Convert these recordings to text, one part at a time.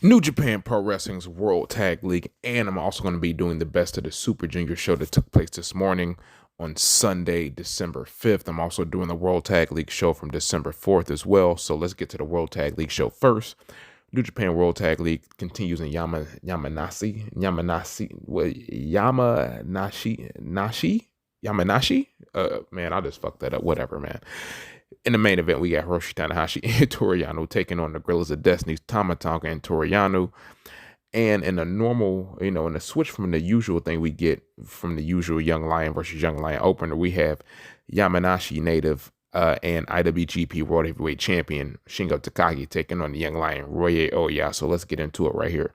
New Japan Pro Wrestling's World Tag League, and I'm also going to be doing the Best of the Super Junior show that took place this morning on Sunday, December 5th. I'm also doing the World Tag League show from December 4th as well. So let's get to the World Tag League show first. New Japan World Tag League continues in Yamanashi. Man, I just fucked that up. Whatever, man. In the main event, we got Hiroshi Tanahashi and Toru Yano taking on the Gorillas of Destiny's Tama Tonga and Toru Yano. And in a normal, in a switch from the usual thing we get from the usual Young Lion versus Young Lion opener, we have Yamanashi native and IWGP World Heavyweight Champion Shingo Takagi taking on the Young Lion Roya Oya. So let's get into it right here.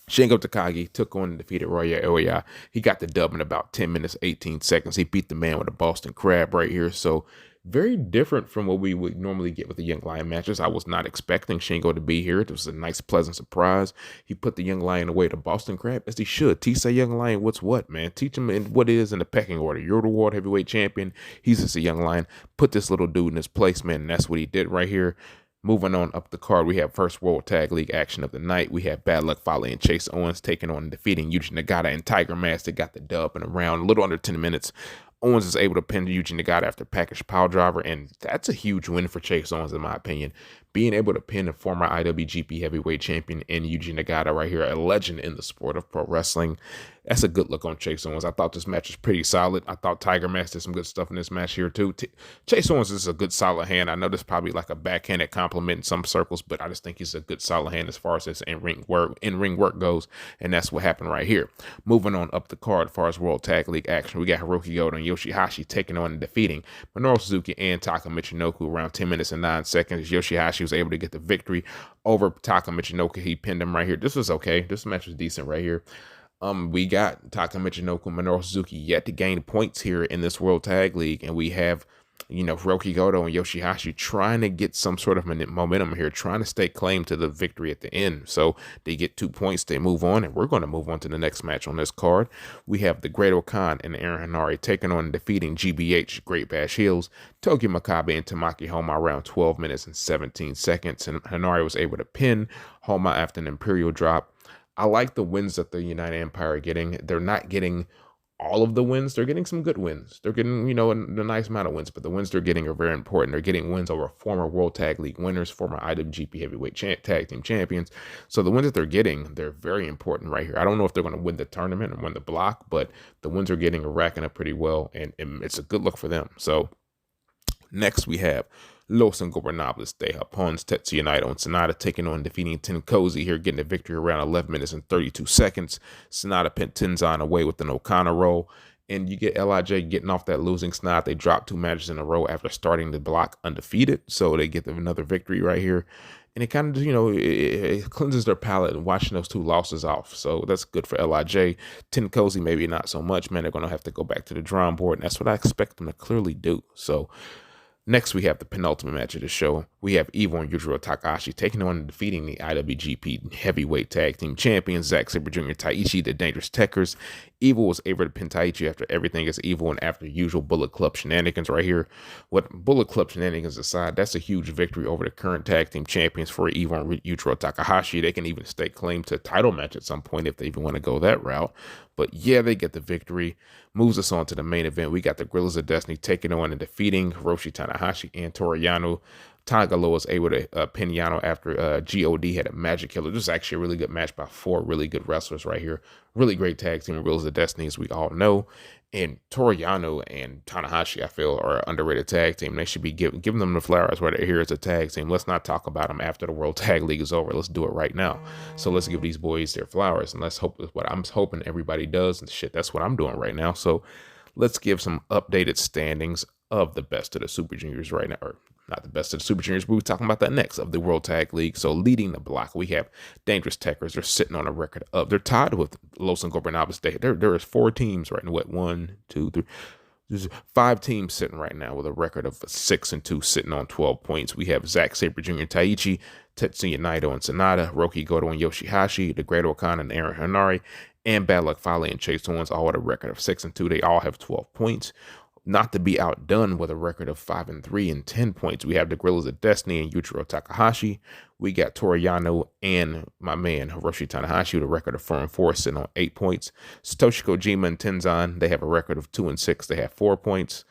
Shingo Takagi took on and defeated Roya Oya. He got the dub in about 10 minutes, 18 seconds. He beat the man with a Boston Crab right here. So very different from what we would normally get with the Young Lion matches. I was not expecting Shingo to be here. It was a nice, pleasant surprise. He put the Young Lion away to Boston Crab, as he should. Teach that Young Lion what's what, man. Teach him what it is in the pecking order. You're the World Heavyweight Champion. He's just a Young Lion. Put this little dude in his place, man, and that's what he did right here. Moving on up the card, we have first World Tag League action of the night. We have Bad Luck Fale and Chase Owens taking on and defeating Yuji Nagata and Tiger Mask. They got the dub in a round, a little under 10 minutes. Owens is able to pin Yuji Nagata after package pile driver, and that's a huge win for Chase Owens, in my opinion. Being able to pin a former IWGP Heavyweight Champion in Yuji Nagata right here, a legend in the sport of pro wrestling. That's a good look on Chase Owens. I thought this match was pretty solid. I thought Tiger Mask did some good stuff in this match here too. Chase Owens is a good solid hand. I know this is probably like a backhanded compliment in some circles, but I just think he's a good solid hand as far as his in-ring work goes, and that's what happened right here. Moving on up the card as far as World Tag League action, we got Hiroki Goto and Yoshihashi taking on and defeating Minoru Suzuki and Taka Michinoku around 10 minutes and 9 seconds. Yoshihashi was able to get the victory over Taka Michinoku. He pinned him right here. This was okay. This match was decent right here. We got Taka Michinoku and Minoru Suzuki yet to gain points here in this World Tag League, and we have Hiroki Goto and Yoshihashi trying to get some sort of momentum here, trying to stake claim to the victory at the end. So they get 2 points, they move on, and we're going to move on to the next match on this card. We have the Great Khan and Aaron Henare taking on and defeating GBH, Great Bash Heels, Togi Makabe, and Tamaki Homa around 12 minutes and 17 seconds. And Henare was able to pin Homa after an Imperial drop. I like the wins that the United Empire are getting. They're not getting all of the wins. They're getting some good wins. They're getting, a nice amount of wins, but the wins they're getting are very important. They're getting wins over former World Tag League winners, former IWGP Heavyweight Tag Team Champions. So the wins that they're getting, they're very important right here. I don't know if they're going to win the tournament or win the block, but the wins they're getting are racking up pretty well, and it's a good look for them. So next we have Los Ingobernables de Japon's Tetsuya Naito and Sonata taking on defeating Tenkozy here, getting a victory around 11 minutes and 32 seconds. Sonata pinned Tenzan away with an Okana roll, and you get LIJ getting off that losing snot. They dropped 2 matches in a row after starting the block undefeated, so they get another victory right here. And it kind of, it cleanses their palate and watching those 2 losses off. So that's good for LIJ. Tenkozy maybe not so much, man. They're going to have to go back to the drawing board, and that's what I expect them to clearly do. So next, we have the penultimate match of the show. We have Evil and Yujiro Takahashi taking on and defeating the IWGP Heavyweight Tag Team Champions, Zack Sabre Jr. Taichi, the Dangerous Techers. Evil was able to pin Taichi after everything is evil and after the usual Bullet Club shenanigans right here. What Bullet Club shenanigans aside, that's a huge victory over the current Tag Team Champions for Evil and Yujiro Takahashi. They can even stake claim to a title match at some point if they even want to go that route. But yeah, they get the victory. Moves us on to the main event. We got the Gorillas of Destiny taking on and defeating Hiroshi Tanahashi and Toru Yano. Tagalo was able to pin Yano after God had a magic killer. This is actually a really good match by 4 really good wrestlers right here. Really great tag team, Gorillas of Destiny, as we all know. And Toru Yano and Tanahashi, I feel, are an underrated tag team. They should be giving them the flowers where they're here as a tag team. Let's not talk about them after the World Tag League is over. Let's do it right now. So let's give these boys their flowers, and let's hope what I'm hoping everybody does. And shit, that's what I'm doing right now. So let's give some updated standings of the Best of the Super Juniors right now, or not the Best of the Super Juniors, but we're talking about that next, of the World Tag League. So leading the block, we have Dangerous Techers. They're sitting on a record of, they're tied with Los Ingobernables. There is 4 teams right now. What, 1, 2, 3. There's 5 teams sitting right now with a record of 6-2, sitting on 12 points. We have Zack Sabre Jr. Taichi, Tetsuya Naito and Sonata, Hiroki Goto and Yoshihashi, the Great Khan and Aaron Henare, and Bad Luck Fale and Chase Owens, all with a record of 6-2. They all have 12 points. Not to be outdone with a record of 5-3 and 10 points, we have the Gorillas of Destiny and Yujiro Takahashi. We got Toriyano and my man Hiroshi Tanahashi with a record of 4-4, sitting on 8 points. Satoshi Kojima and Tenzan, they have a record of 2-6. They have 4 points.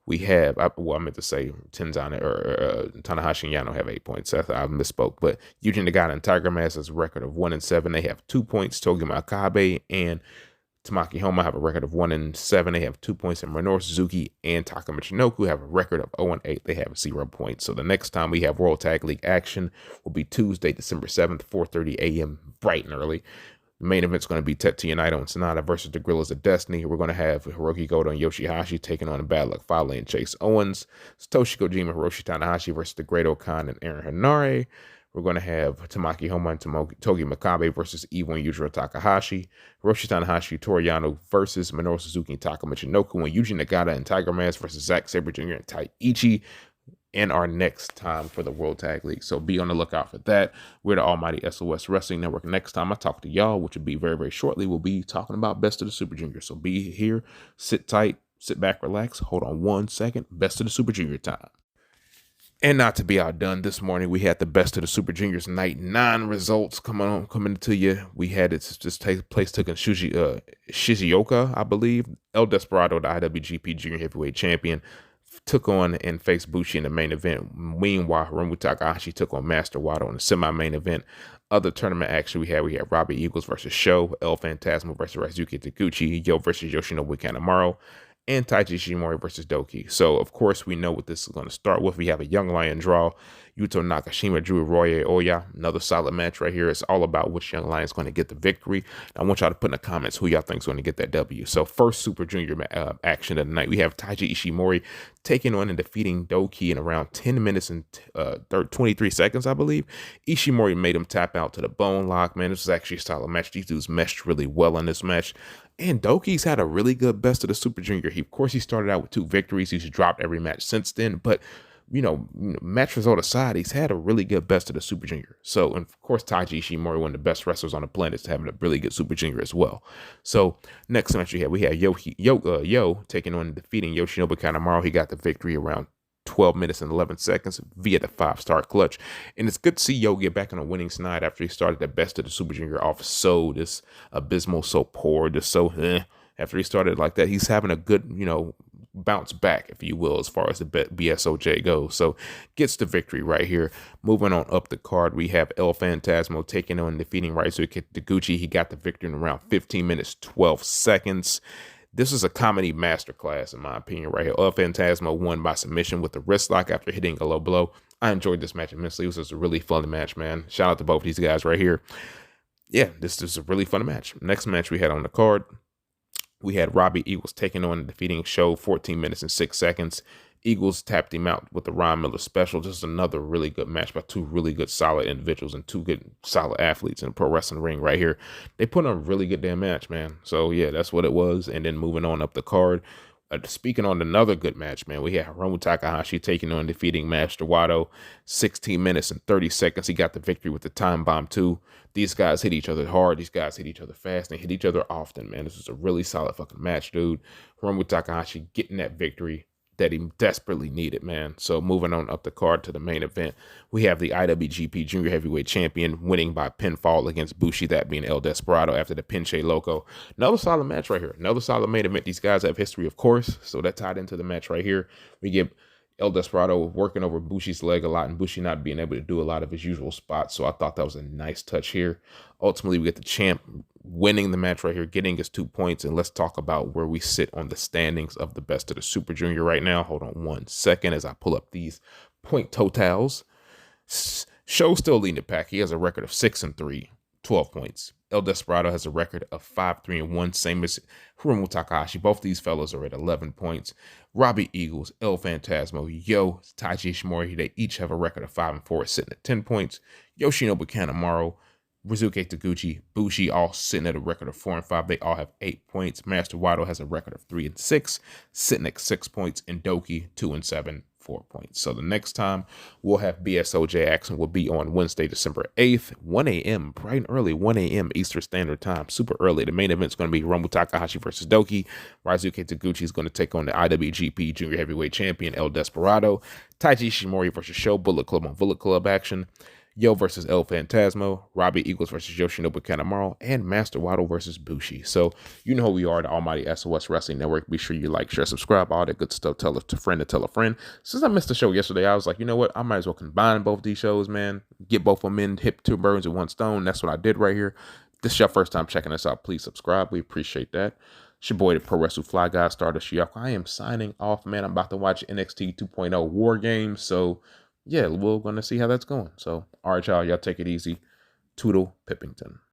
We have, I meant to say Tenzan or Tanahashi and Yano have 8 points. I misspoke. But Yuji Nagata and Tiger Mask has a record of 1-7. They have 2 points. Togi Makabe and Tamaki Homa have a record of 1-7. They have 2 points. And Minoru Suzuki and Taka Michinoku have a record of 0-8. They have 0 points. So the next time we have World Tag League action will be Tuesday, December 7th, 4:30 a.m. bright and early. The main event's going to be Tetsuya Naito and Sonata versus the Gorillas of Destiny. We're going to have Hiroki Goto and Yoshihashi taking on the Bad Luck Fale and Chase Owens. Satoshi Kojima, Hiroshi Tanahashi versus the Great Okan and Aaron Henare. We're going to have Tamaki Homa and Togi Makabe versus Evil and Yujiro Takahashi. Hiroshi Tanahashi, Toriyano versus Minoru Suzuki and Taka Michinoku. And Yuji Nagata and Tiger Mask versus Zack Sabre Jr. and Taichi. And our next time for the World Tag League. So be on the lookout for that. We're the Almighty SOS Wrestling Network. Next time I talk to y'all, which will be very, very shortly, we'll be talking about Best of the Super Junior. So be here, sit tight, sit back, relax. Hold on 1 second. Best of the Super Junior time. And not to be outdone, this morning we had the Best of the Super Juniors Night 9 results coming to you. We had it just take place took in Shizuoka, I believe. El Desperado, the IWGP Junior Heavyweight Champion, took on and faced Bushi in the main event. Meanwhile, Hiromu Takahashi took on Master Wato in the semi-main event. Other tournament action we had Robbie Eagles versus Sho, El Phantasmo versus Raizuki Taguchi, Yo versus Yoshinobu Kanemaru, and Taiji Ishimori versus Doki. So, of course, we know what this is going to start with. We have a Young Lion draw. Yuto Nakashima drew Roye Oya. Another solid match right here. It's all about which Young Lion is going to get the victory. I want y'all to put in the comments who y'all think is going to get that W. So, first Super Junior action of the night. We have Taiji Ishimori taking on and defeating Doki in around 10 minutes and 23 seconds, I believe. Ishimori made him tap out to the bone lock. Man, this was actually a solid match. These dudes meshed really well in this match. And Doki's had a really good Best of the Super Junior. Of course, he started out with 2 victories. He's dropped every match since then. But, match result aside, he's had a really good Best of the Super Junior. So, and of course, Taiji Ishimori, one of the best wrestlers on the planet, is having a really good Super Junior as well. So, next match we have Yo taking on and defeating Yoshinobu Kanemaru. He got the victory around 12 minutes and 11 seconds via the 5-star clutch. And it's good to see Yo get back on a winning side after he started the Best of the Super Junior off so this abysmal, so poor, just so after he started like that. He's having a good, bounce back, if you will, as far as the BSOJ goes. So gets the victory right here. Moving on up the card, we have El Phantasmo taking on and defeating Raizuki Taguchi. He got the victory in around 15 minutes, 12 seconds. This is a comedy masterclass, in my opinion, right here. El Phantasmo won by submission with the wrist lock after hitting a low blow. I enjoyed this match immensely. It was just a really fun match, man. Shout out to both of these guys right here. Yeah, this is a really fun match. Next match we had on the card, we had Robbie Eagles taking on and defeating Sho, 14 minutes and 6 seconds. Eagles tapped him out with the Ron Miller special. Just another really good match by 2 really good, solid individuals and 2 good, solid athletes in a pro wrestling ring right here. They put on a really good damn match, man. So, yeah, that's what it was. And then moving on up the card, speaking on another good match, man, we had Hiromu Takahashi taking on and defeating Master Wato, 16 minutes and 30 seconds. He got the victory with the time bomb, too. These guys hit each other hard. These guys hit each other fast. They hit each other often, man. This was a really solid fucking match, dude. Hiromu Takahashi getting that victory that he desperately needed, man. So moving on up the card to the main event, we have the IWGP Junior Heavyweight Champion winning by pinfall against Bushi, that being El Desperado after the Pinche Loco. Another solid match right here. Another solid main event. These guys have history, of course, so that tied into the match right here. We get El Desperado working over Bushi's leg a lot and Bushi not being able to do a lot of his usual spots, so I thought that was a nice touch here. Ultimately, we get the champ winning the match right here, getting us 2 points, and let's talk about where we sit on the standings of the Best of the Super Junior right now. Hold on 1 second as I pull up these point totals. Sho still leading the pack. He has a record of 6-3, 12 points. El Desperado has a record of 5-3-1, same as Hiromu Takahashi. Both these fellas are at 11 points. Robbie Eagles, El Phantasmo, Yo, Taiji Ishimori, they each have a record of 5-4, sitting at 10 points. Yoshinobu Kanemaru, Raizuki Taguchi, Bushi, all sitting at a record of 4-5. They all have 8 points. Master Wato has a record of 3-6, sitting at 6 points. And Doki, 2-7, 4 points. So the next time we'll have BSOJ action will be on Wednesday, December 8th, 1 a.m., bright and early, 1 a.m. Eastern Standard Time, super early. The main event is going to be Rumble Takahashi versus Doki. Raizuke Taguchi is going to take on the IWGP Junior Heavyweight Champion El Desperado. Taiji Ishimori versus Sho, Bullet Club on Bullet Club action. Yo versus El Phantasmo, Robbie Eagles versus Yoshinobu Kanemaru, and Master Waddle versus Bushi. So you know who we are, the Almighty SOS Wrestling Network. Be sure you like, share, subscribe, all that good stuff. Tell a friend to tell a friend. Since I missed the show yesterday, I was like, you know what? I might as well combine both these shows, man. Get both of them in, hit two birds with one stone. That's what I did right here. If this is your first time checking us out, please subscribe. We appreciate that. It's your boy, the Pro Wrestle Fly Guy, Stardust Shiako. I am signing off, man. I'm about to watch NXT 2.0 War Games, so yeah, we're going to see how that's going. So, all right, y'all take it easy. Toodle Pippington.